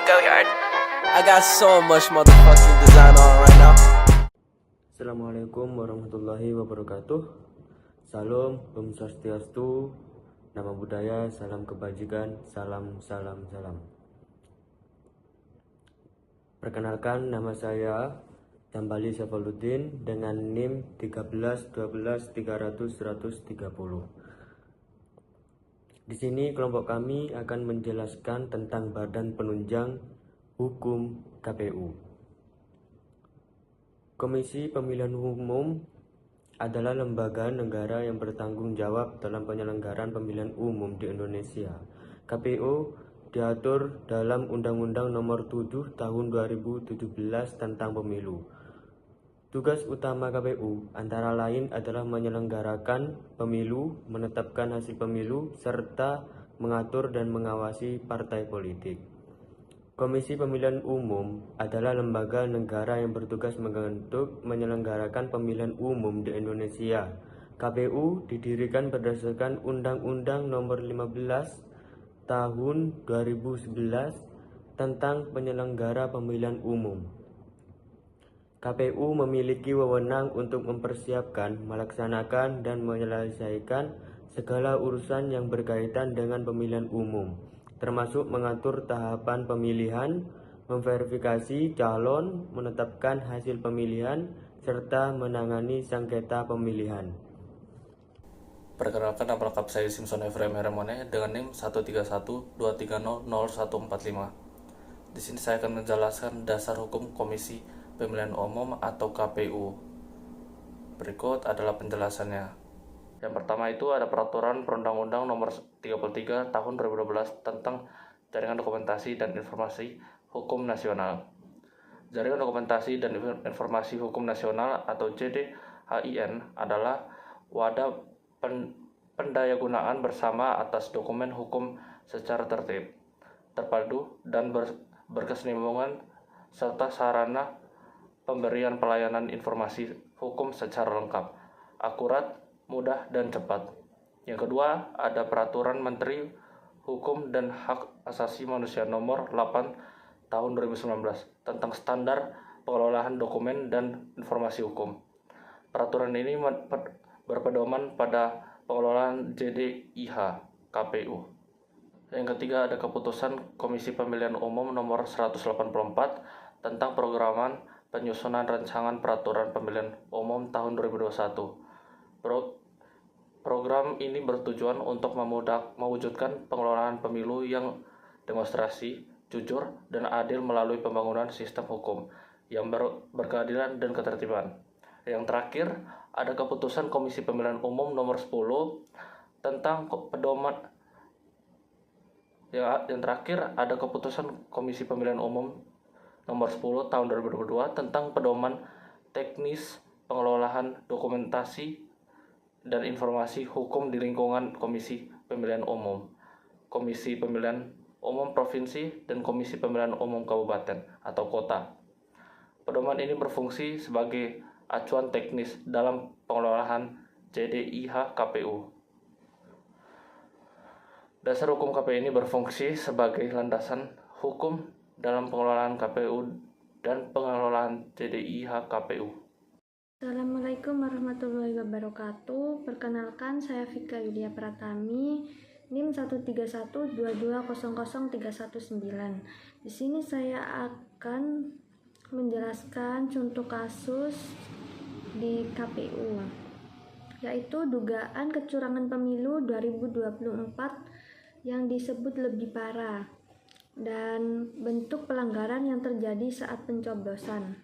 Go yard. I got so much motherfucking design on right now. Assalamualaikum warahmatullahi wabarakatuh. Salam, Om Swastiastu, nama budaya, salam kebajikan, salam. Perkenalkan, nama saya Tambali Syafaluddin dengan NIM 13121300 Di sini kelompok kami akan menjelaskan tentang Badan Penunjang Hukum KPU. Komisi Pemilihan Umum adalah lembaga negara yang bertanggung jawab dalam penyelenggaraan pemilihan umum di Indonesia. KPU diatur dalam Undang-Undang Nomor 7 Tahun 2017 tentang Pemilu. Tugas utama KPU antara lain adalah menyelenggarakan pemilu, menetapkan hasil pemilu, serta mengatur dan mengawasi partai politik. Komisi Pemilihan Umum adalah lembaga negara yang bertugas menyelenggarakan pemilihan umum di Indonesia. KPU didirikan berdasarkan Undang-Undang Nomor 15 Tahun 2011 tentang penyelenggara pemilihan umum. KPU memiliki wewenang untuk mempersiapkan, melaksanakan, dan menyelesaikan segala urusan yang berkaitan dengan pemilihan umum, termasuk mengatur tahapan pemilihan, memverifikasi calon, menetapkan hasil pemilihan, serta menangani sengketa pemilihan. Perkenalkan, nama lengkap saya Simpson Efraim Hermone dengan NIM 13123000145. Di sini saya akan menjelaskan dasar hukum Komisi Pemilihan Umum atau KPU. Berikut adalah penjelasannya. Yang pertama itu ada Peraturan Perundang-Undang Nomor 33 Tahun 2012 tentang Jaringan Dokumentasi dan Informasi Hukum Nasional. Jaringan Dokumentasi dan Informasi Hukum Nasional atau JDHIN adalah wadah pendayagunaan bersama atas dokumen hukum secara tertib, terpadu, dan berkesinambungan serta sarana pemberian pelayanan informasi hukum secara lengkap, akurat, mudah, dan cepat. Yang kedua, ada Peraturan Menteri Hukum dan Hak Asasi Manusia Nomor 8 Tahun 2019 tentang standar pengelolaan dokumen dan informasi hukum. Peraturan ini berpedoman pada pengelolaan JDIH KPU. Yang ketiga, ada Keputusan Komisi Pemilihan Umum Nomor 184 tentang Programan Penyusunan Rancangan Peraturan Pemilihan Umum tahun 2021. Program ini bertujuan untuk mewujudkan pengelolaan pemilu yang demonstrasi, jujur, dan adil melalui pembangunan sistem hukum yang berkeadilan dan ketertiban. Yang terakhir, ada Keputusan Komisi Pemilihan Umum Nomor 10 tentang pedoman. Yang terakhir, ada Keputusan Komisi Pemilihan Umum Nomor 10 Tahun 2022 tentang pedoman teknis pengelolaan dokumentasi dan informasi hukum di lingkungan Komisi Pemilihan Umum, Komisi Pemilihan Umum Provinsi, dan Komisi Pemilihan Umum Kabupaten atau Kota. Pedoman ini berfungsi sebagai acuan teknis dalam pengelolaan JDIH KPU. Dasar hukum KPU ini berfungsi sebagai landasan hukum dalam pengelolaan KPU dan pengelolaan JDIH KPU. Assalamualaikum warahmatullahi wabarakatuh. Perkenalkan, saya Vika Yulia Pratami, NIM 13122000319. Di sini saya akan menjelaskan contoh kasus di KPU, yaitu dugaan kecurangan pemilu 2024 yang disebut lebih parah dan bentuk pelanggaran yang terjadi saat pencoblosan.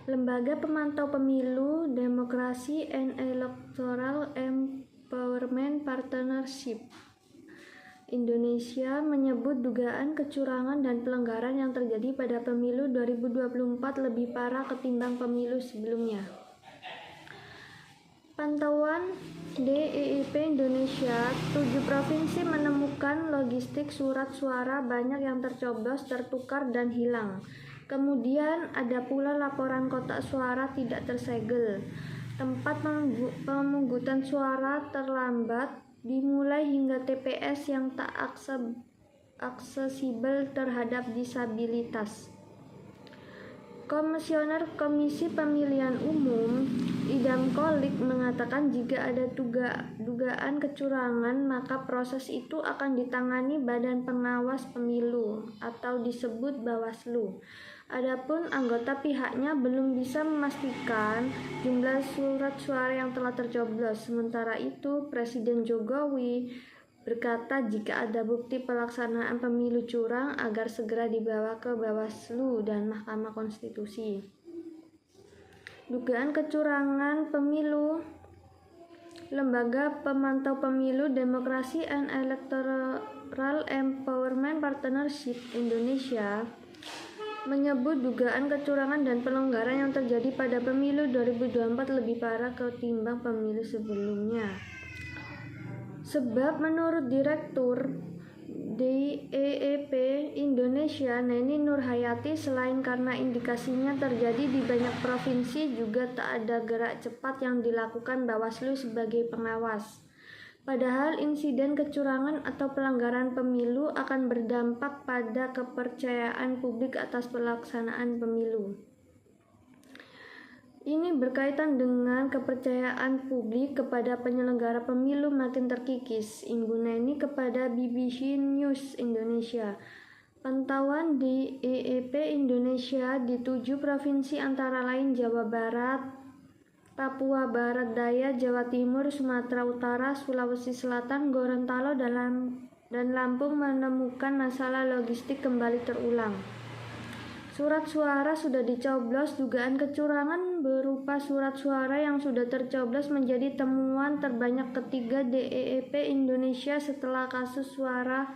Lembaga Pemantau Pemilu, Demokrasi and Electoral Empowerment Partnership Indonesia menyebut dugaan kecurangan dan pelanggaran yang terjadi pada pemilu 2024 lebih parah ketimbang pemilu sebelumnya. Pantauan DEIP Indonesia, 7 provinsi menemukan logistik surat suara banyak yang tercoblos, tertukar, dan hilang. Kemudian ada pula laporan kotak suara tidak tersegel. Tempat pemungutan suara terlambat dimulai hingga TPS yang tak aksesibel terhadap disabilitas. Komisioner Komisi Pemilihan Umum Idam Qolik mengatakan jika ada dugaan kecurangan maka proses itu akan ditangani Badan Pengawas Pemilu atau disebut Bawaslu. Adapun anggota pihaknya belum bisa memastikan jumlah surat suara yang telah tercoblos. Sementara itu, Presiden Jokowi berkata jika ada bukti pelaksanaan pemilu curang agar segera dibawa ke Bawaslu dan Mahkamah Konstitusi. Dugaan kecurangan pemilu. Lembaga Pemantau Pemilu Demokrasi and Electoral Empowerment Partnership Indonesia menyebut dugaan kecurangan dan pelanggaran yang terjadi pada pemilu 2024 lebih parah ketimbang pemilu sebelumnya. Sebab menurut Direktur DEEP Indonesia Neni Nurhayati, selain karena indikasinya terjadi di banyak provinsi, juga tak ada gerak cepat yang dilakukan Bawaslu sebagai pengawas. Padahal insiden kecurangan atau pelanggaran pemilu akan berdampak pada kepercayaan publik atas pelaksanaan pemilu. Ini berkaitan dengan kepercayaan publik kepada penyelenggara pemilu makin terkikis. Ibu Neni kepada BBC News Indonesia. Pantauan di DEEP Indonesia di 7 provinsi antara lain Jawa Barat, Papua Barat Daya, Jawa Timur, Sumatera Utara, Sulawesi Selatan, Gorontalo, dan Lampung menemukan masalah logistik kembali terulang. Surat suara sudah dicoblos. Dugaan kecurangan berupa surat suara yang sudah tercoblos menjadi temuan terbanyak ketiga DEEP Indonesia setelah kasus suara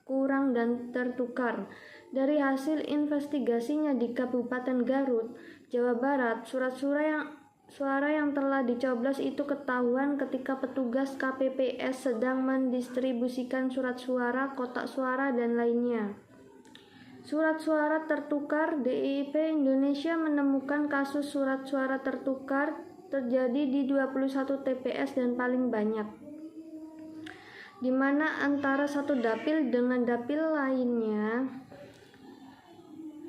kurang dan tertukar. Dari hasil investigasinya di Kabupaten Garut, Jawa Barat, surat suara yang telah dicoblos itu ketahuan ketika petugas KPPS sedang mendistribusikan surat suara, kotak suara, dan lainnya. Surat suara tertukar. DEEP Indonesia menemukan kasus surat suara tertukar terjadi di 21 TPS dan paling banyak, di mana antara satu dapil dengan dapil lainnya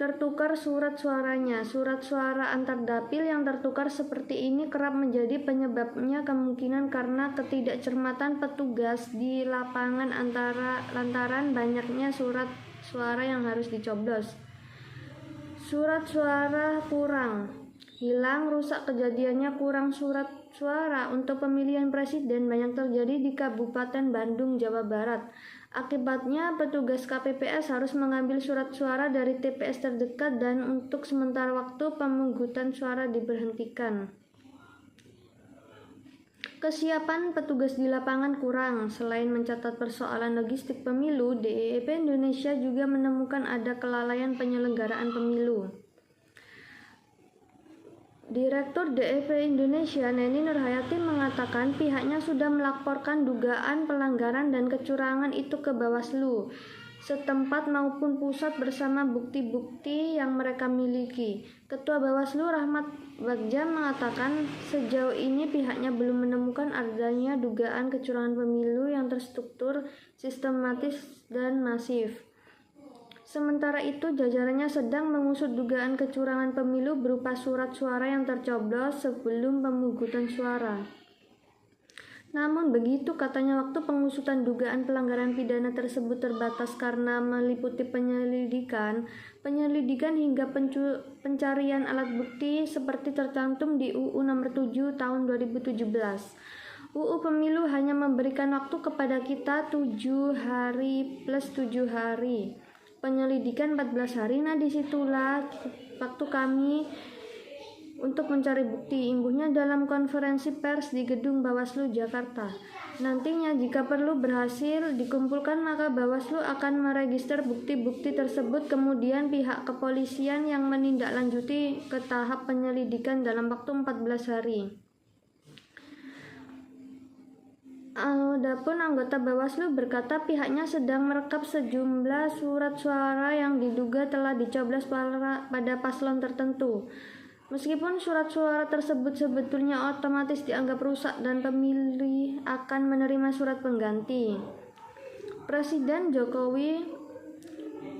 tertukar surat suaranya. Surat suara antar dapil yang tertukar seperti ini kerap menjadi penyebabnya kemungkinan karena ketidakcermatan petugas di lapangan lantaran banyaknya surat suara yang harus dicoblos. Surat suara kurang, hilang, rusak, kejadiannya kurang surat suara untuk pemilihan presiden banyak terjadi di Kabupaten Bandung, Jawa Barat. Akibatnya petugas KPPS harus mengambil surat suara dari TPS terdekat dan untuk sementara waktu pemungutan suara diberhentikan. Kesiapan petugas di lapangan kurang. Selain mencatat persoalan logistik pemilu, DEEP Indonesia juga menemukan ada kelalaian penyelenggaraan pemilu. Direktur DEEP Indonesia Neni Nurhayati mengatakan pihaknya sudah melaporkan dugaan pelanggaran dan kecurangan itu ke Bawaslu setempat maupun pusat bersama bukti-bukti yang mereka miliki. Ketua Bawaslu Rahmat Bagja mengatakan sejauh ini pihaknya belum menemukan adanya dugaan kecurangan pemilu yang terstruktur, sistematis, dan masif. Sementara itu, jajarannya sedang mengusut dugaan kecurangan pemilu berupa surat suara yang tercoblos sebelum pemungutan suara. Namun begitu, katanya waktu pengusutan dugaan pelanggaran pidana tersebut terbatas karena meliputi penyelidikan hingga pencarian alat bukti seperti tercantum di UU Nomor 7 Tahun 2017. UU Pemilu hanya memberikan waktu kepada kita 7 hari plus 7 hari. Penyelidikan 14 hari. Nah, disitulah waktu kami untuk mencari bukti, imbuhnya dalam konferensi pers di Gedung Bawaslu Jakarta. Nantinya jika perlu berhasil dikumpulkan maka Bawaslu akan meregister bukti-bukti tersebut, kemudian pihak kepolisian yang menindaklanjuti ke tahap penyelidikan dalam waktu 14 hari. Adapun anggota Bawaslu berkata pihaknya sedang merekap sejumlah surat suara yang diduga telah dicoblos pada paslon tertentu. Meskipun surat suara tersebut sebetulnya otomatis dianggap rusak dan pemilih akan menerima surat pengganti. Presiden Jokowi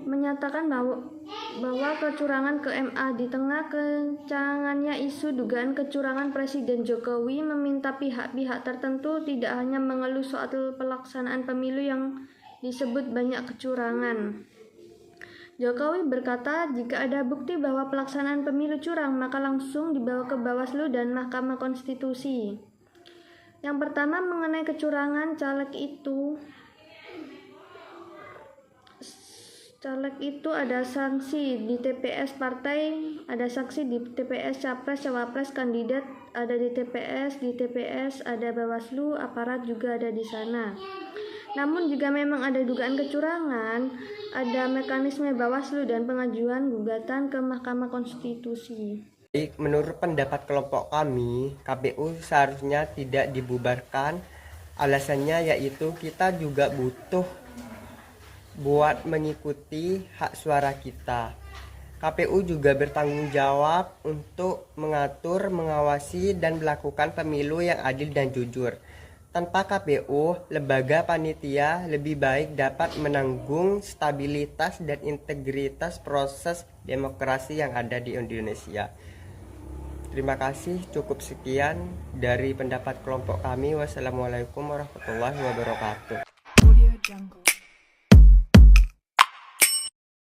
menyatakan bahwa kecurangan ke MA. Di tengah kencangannya isu dugaan kecurangan, Presiden Jokowi meminta pihak-pihak tertentu tidak hanya mengeluh soal pelaksanaan pemilu yang disebut banyak kecurangan. Jokowi berkata, jika ada bukti bahwa pelaksanaan pemilu curang, maka langsung dibawa ke Bawaslu dan Mahkamah Konstitusi. Yang pertama mengenai kecurangan, caleg itu ada sanksi di TPS partai, ada sanksi di TPS capres, cawapres, kandidat, ada di TPS, ada Bawaslu, aparat juga ada di sana. Namun jika memang ada dugaan kecurangan, ada mekanisme Bawaslu dan pengajuan gugatan ke Mahkamah Konstitusi. Menurut pendapat kelompok kami, KPU seharusnya tidak dibubarkan. Alasannya yaitu kita juga butuh buat mengikuti hak suara kita. KPU juga bertanggung jawab untuk mengatur, mengawasi, dan melakukan pemilu yang adil dan jujur. Tanpa KPU, lembaga panitia lebih baik dapat menanggung stabilitas dan integritas proses demokrasi yang ada di Indonesia. Terima kasih, cukup sekian dari pendapat kelompok kami. Wassalamualaikum warahmatullahi wabarakatuh. Audio Jungle.